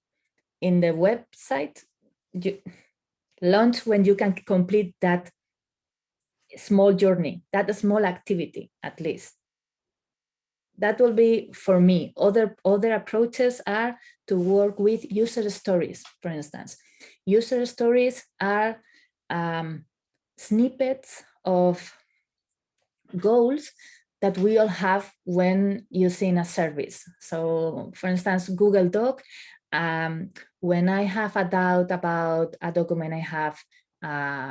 the website, launch when you can complete that small journey, that small activity at least. That will be for me. Other approaches are to work with user stories, for instance. User stories are snippets of goals that we all have when using a service. So for instance, Google Doc, when I have a doubt about a document I have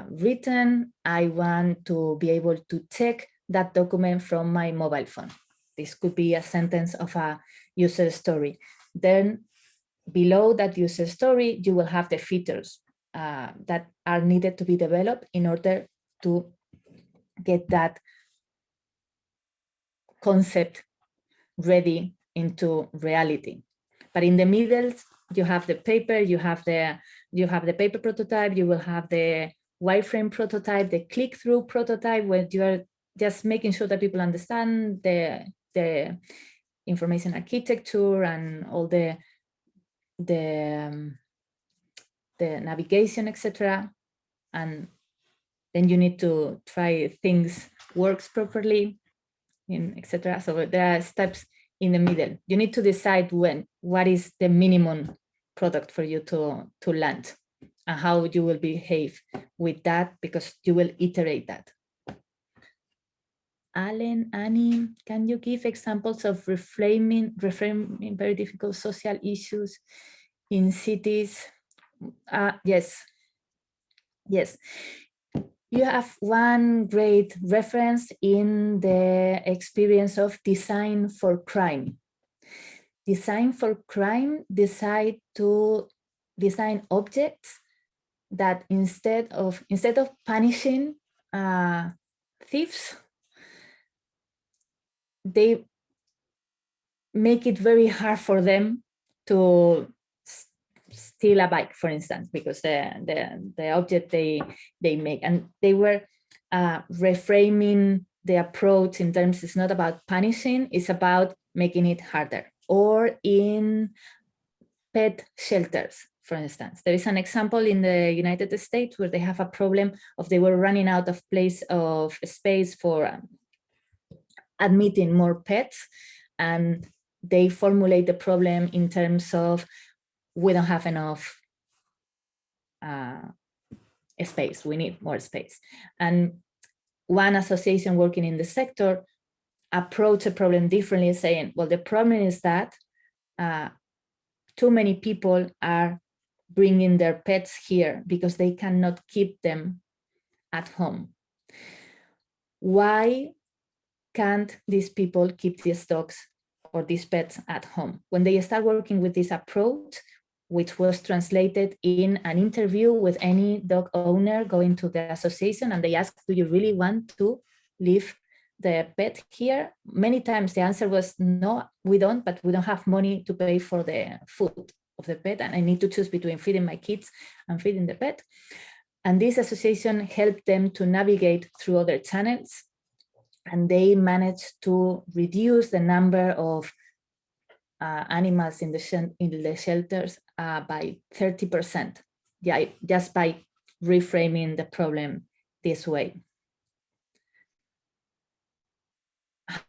written, I want to be able to check that document from my mobile phone. This could be a sentence of a user story. Then below that user story, you will have the features that are needed to be developed in order to get that concept ready into reality. But in the middle, you have the paper, you have the paper prototype, you will have the wireframe prototype, the click-through prototype, where you are just making sure that people understand the information architecture and all the navigation, etc. And then you need to try things works properly, etc. So there are steps in the middle. You need to decide what is the minimum product for you to launch and how you will behave with that, because you will iterate that. Alan, Annie, can you give examples of reframing very difficult social issues in cities? Yes. You have one great reference in the experience of design for crime. Design for crime decide to design objects that instead of punishing thieves, they make it very hard for them to steal a bike, for instance, because the object they make, and they were reframing the approach in terms, it's not about punishing, it's about making it harder. Or in pet shelters, for instance, there is an example in the United States where they have a problem of they were running out of space for admitting more pets, and they formulate the problem in terms of we don't have enough space, we need more space. And one association working in the sector approached the problem differently, saying, well, the problem is that too many people are bringing their pets here because they cannot keep them at home. Why can't these people keep these dogs or these pets at home? When they start working with this approach, which was translated in an interview with any dog owner going to the association, and they asked, do you really want to leave the pet here? Many times the answer was, no, we don't, but we don't have money to pay for the food of the pet, and I need to choose between feeding my kids and feeding the pet. And this association helped them to navigate through other channels, and they managed to reduce the number of animals in the shelters by 30%. Yeah, just by reframing the problem this way.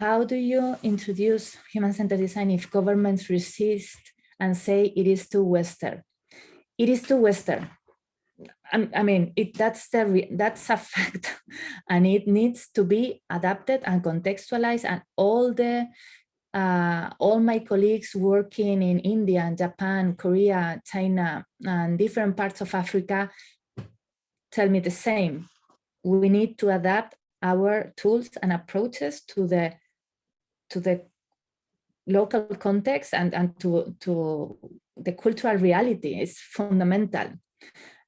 How do you introduce human-centered design if governments resist and say it is too Western? It is too Western. I mean, that's a fact, and it needs to be adapted and contextualized. And all my colleagues working in India and Japan, Korea, China, and different parts of Africa tell me the same. We need to adapt our tools and approaches to the local context and to the cultural reality. Is fundamental.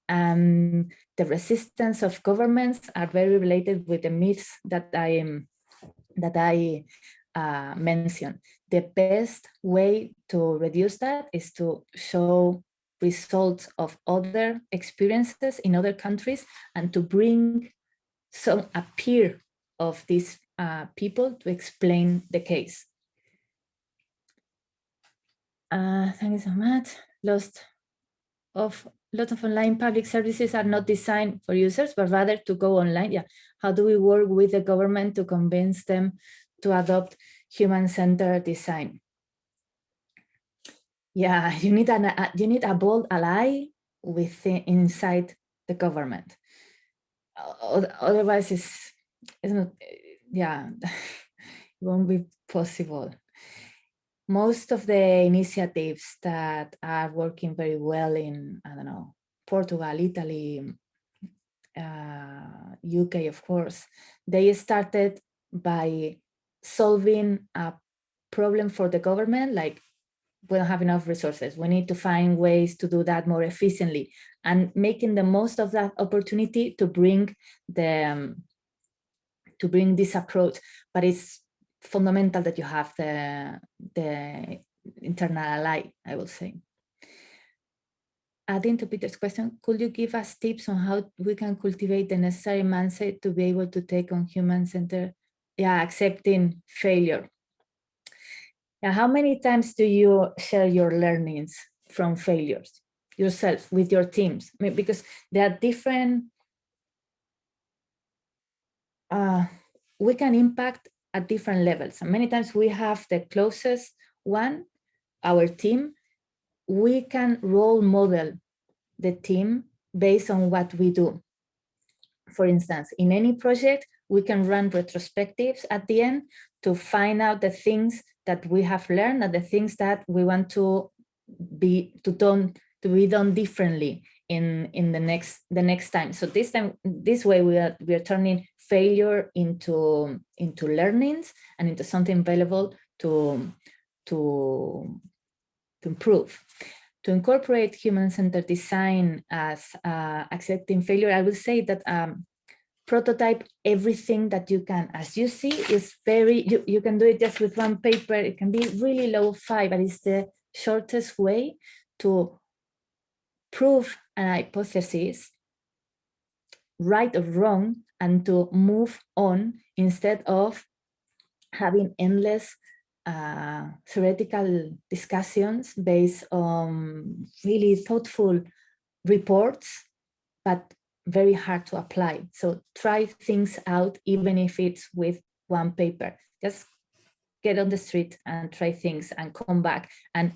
The resistance of governments are very related with the myths that I mentioned. The best way to reduce that is to show results of other experiences in other countries and to bring a peer of these people to explain the case. Thank you so much. Lots of online public services are not designed for users, but rather to go online. Yeah. How do we work with the government to convince them to adopt human-centered design? Yeah, you need a bold ally inside the government. Otherwise, it's not. Yeah, it won't be possible. Most of the initiatives that are working very well in, I don't know, Portugal, Italy, UK, of course, they started by solving a problem for the government, like we don't have enough resources. We need to find ways to do that more efficiently, and making the most of that opportunity to bring this approach. But it's fundamental that you have the internal ally, I will say. Adding to Peter's question, could you give us tips on how we can cultivate the necessary mindset to be able to take on human-centered, accepting failure? Yeah, how many times do you share your learnings from failures yourself with your teams? I mean, because there are different, we can impact at different levels. And many times we have the closest one, our team. We can role model the team based on what we do. For instance, in any project, we can run retrospectives at the end to find out the things that we have learned and the things that we want to be done differently in the next time. So this way we are turning failure into learnings and into something available to improve. To incorporate human-centered design as accepting failure, I would say that prototype everything that you can. As you see, is you can do it just with one paper. It can be really low-fi, but it's the shortest way to prove an hypothesis, right or wrong, and to move on instead of having endless theoretical discussions based on really thoughtful reports, but very hard to apply. So try things out, even if it's with one paper. Just get on the street and try things and come back and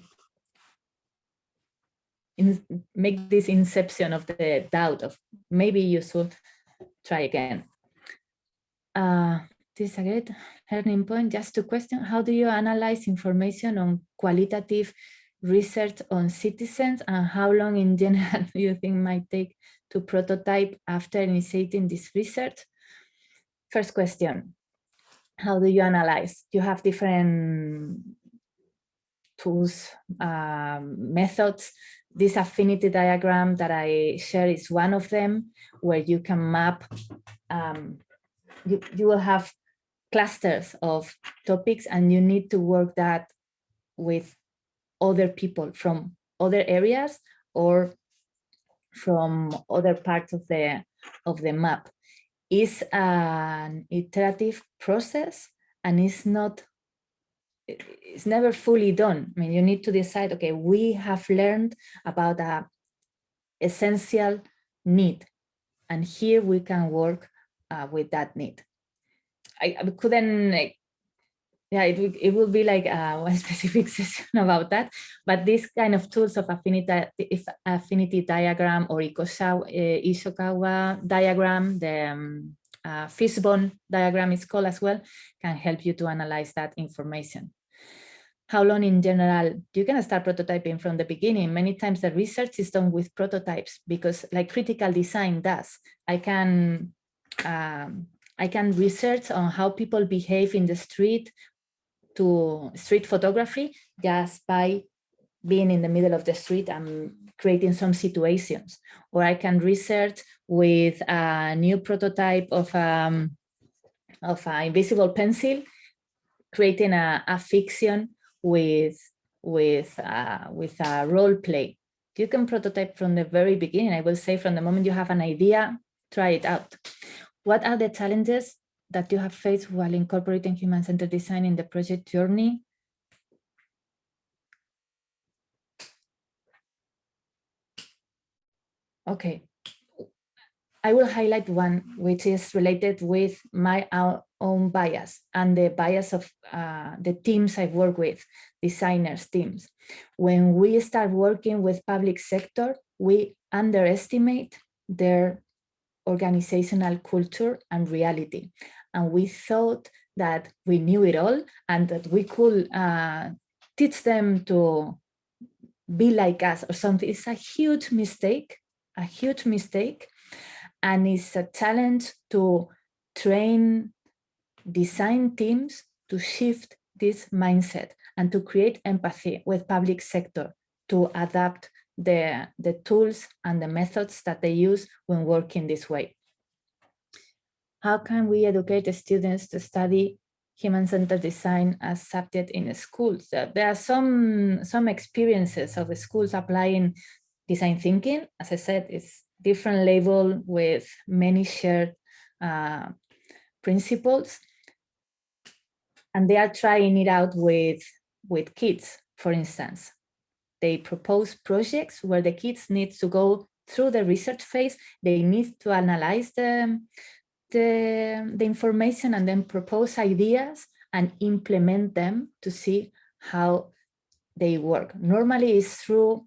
make this inception of the doubt of maybe you should try again. This is a great learning point. Just to question, how do you analyze information on qualitative research on citizens, and how long in general do you think might take to prototype after initiating this research? First question, how do you analyze? You have different tools, methods. This affinity diagram that I share is one of them, where you can map, you will have clusters of topics, and you need to work that with other people from other areas or from other parts of the map. It's an iterative process, and it's never fully done. I mean, you need to decide, okay, we have learned about an essential need, and here we can work with that need. I couldn't, yeah, it will be like one specific session about that, but this kind of tools of affinity diagram or Ishikawa diagram, the fishbone diagram is called as well, can help you to analyze that information. How long in general? You can start prototyping from the beginning. Many times the research is done with prototypes, because like critical design does, I can research on how people behave in the street, to street photography, just by being in the middle of the street and creating some situations. Or I can research with a new prototype of an invisible pencil, creating a fiction with a role play. You can prototype from the very beginning. I will say from the moment you have an idea, try it out. What are the challenges that you have faced while incorporating human-centered design in the project journey? Okay, I will highlight one which is related with my own bias and the bias of the teams I work with, designers teams. When we start working with public sector, we underestimate their organizational culture and reality. And we thought that we knew it all and that we could teach them to be like us or something. It's a huge mistake, and it's a challenge to train design teams to shift this mindset and to create empathy with public sector, to adapt the tools and the methods that they use when working this way. How can we educate the students to study human-centered design as subject in schools? There are some experiences of the schools applying design thinking. As I said, it's different level with many shared principles. And they are trying it out with kids, for instance. They propose projects where the kids need to go through the research phase. They need to analyze the information and then propose ideas and implement them to see how they work. Normally it's through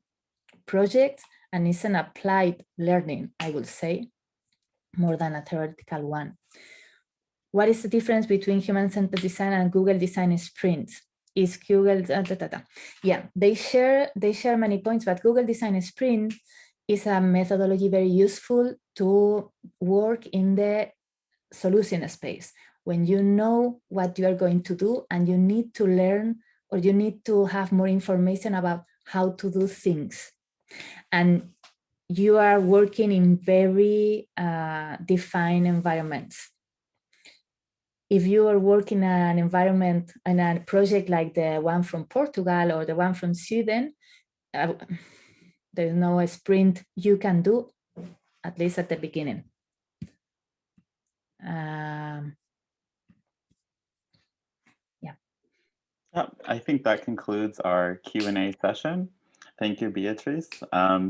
projects, and it's an applied learning, I would say, more than a theoretical one. What is the difference between human-centered design and Google Design Sprints? Is Google, yeah, they share many points, but Google Design Sprint is a methodology very useful to work in the solution space, when you know what you are going to do and you need to learn, or you need to have more information about how to do things. And you are working in very defined environments. If you are working in an environment, in a project like the one from Portugal or the one from Sweden, there's no sprint you can do, at least at the beginning. Yeah, I think that concludes our Q&A session. Thank you, Beatriz.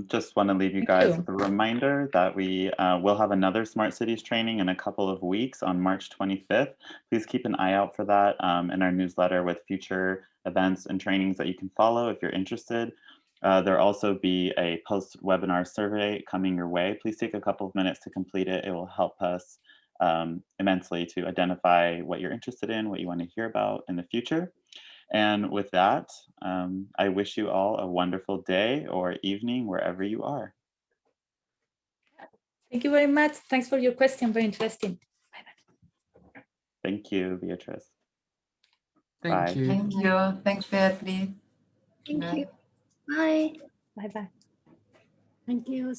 Just want to leave you Thank guys you. with a reminder that we will have another Smart Cities training in a couple of weeks on March 25th. Please keep an eye out for that in our newsletter with future events and trainings that you can follow if you're interested. There'll also be a post-webinar survey coming your way. Please take a couple of minutes to complete it. It will help us immensely to identify what you're interested in, what you want to hear about in the future. And with that, I wish you all a wonderful day or evening wherever you are. Thank you very much. Thanks for your question. Very interesting. Bye-bye. Thank you, Beatriz. Thank Bye. you. Thank you. Thanks, Beatriz. Thank Bye. you. Bye. Bye-bye. Thank you.